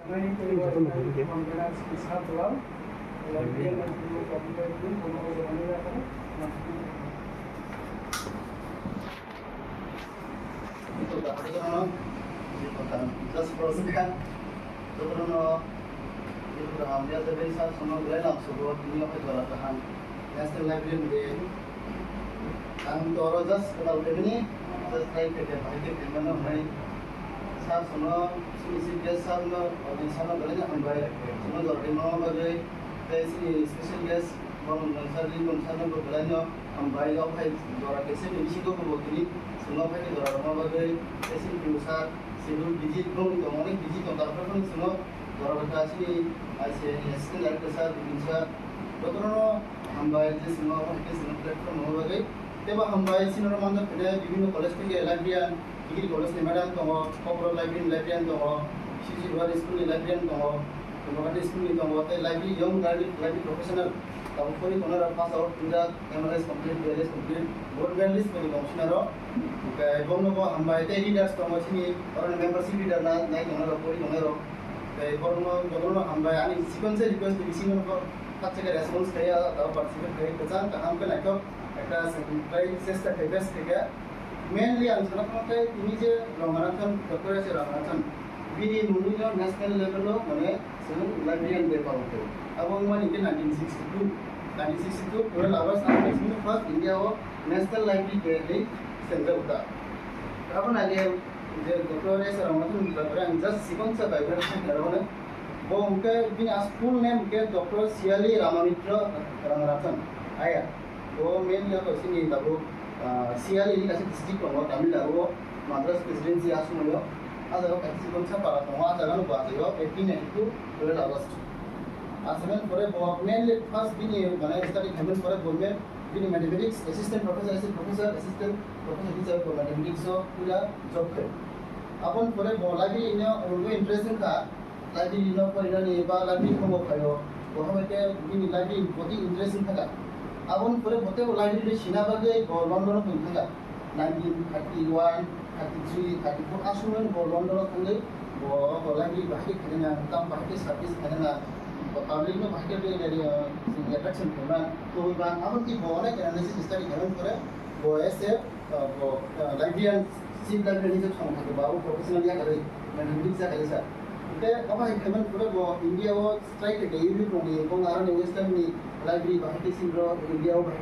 Just proseskan, terus dia terbiasa semua belajar sebuah dunia kejuaraan national library de ang toro just kalau begini just try kerja pakai mana mana saat semua sisi guest sama orang sama belajar ambil semua orang mau belajar dari special guest orang sana belajar ambil apa juara kese misi ko begini semua pakai juara mau belajar dari pusat sebelum visit pun itu mana visit untuk apa semua juara kasih assistant director sir bisa betul hambai je semua orang ke semua platform mau bagi teba hambai sini orang mana pada বিভিন্ন college থেকে librarian degree college ni madam to corporate librarian to sisi luar school librarian to kemudian school ni to te library young library professional tahu kori konar pass out tidak MLS complete BLS complete board list kori functional ke bono ko hambai te leaders to sini orang membership leader na naik konar kori konar betul hambai ani sequence request di sini ko tak cek response kayak atau participate kayak kesan kaham ke naik একটা প্রায় চেষ্টা থেকে best থেকে mainly আলোচনা করতে তিনি যে Ranganathan doctor আছে রঙ্গনাথন বিনি মুলুগ ন্যাশনাল লেভেল মানে সেন লাইব্রেরিয়ান বে পাওতে এবং মানে ইন 1962 টুয়েলভ আওয়ার্স আফটার সিন ফার্স্ট ইন্ডিয়া ও ন্যাশনাল লাইব্রেরি কে সেন্টার উঠা এখন আগে যে ডক্টর আছে রঙ্গনাথন ডক্টর আমি জাস্ট সিকোয়েন্স বায়োগ্রাফি করবো वो उनके बिन फुल नेम के डॉक्टर सियाली रामामित्र रंगनाथन आया वो मेन या तो सिनी दाबो सियाली नि कासे डिस्ट्रिक्ट दङ तामिलनाडु माद्रास प्रेसिडेन्सी आसुमयो आजाव कासे कोनसा पारा दङ आजागानो बाजयो 1892 12 अगस्त आसमेन परे बो मेनली फर्स्ट बिनि माने स्टडी हेमन परे गवर्नमेंट बिनि मैथमेटिक्स असिस्टेंट प्रोफेसर टीचर को मैथमेटिक्स पूरा जॉब करे अपन परे बो लागि इन उनको इंटरेस्टिंग का लाइब्रेरी न परिनानि बा लाइब्रेरी खमो खायो बहाबे बिनि लाइब्रेरी बदि इंटरेस्टिंग थाका आबन परे बते लाइब्रेरी सिना बागे लंडन को थाका 1931 33 34 आसुमन लंडन थांगे बो लाइब्रेरी बाहाय खाना काम बाहाय सर्विस खाना पब्लिक में बाहाय के अट्रैक्शन खाना तो बा आबन की बोने एनालिसिस स्टडी करन करे बो ऐसे बो लाइब्रेरियन सिप लाइब्रेरी से थांग थाके बाबू प्रोफेशनल या करे मैथमेटिक्स या करे सर ते अब हेमन पूरा वो इंडिया वो स्ट्राइक के यूनिट होनी है कौन आरन वेस्टर्न में लाइब्रेरी बाहर के सिंह इंडिया वो बाहर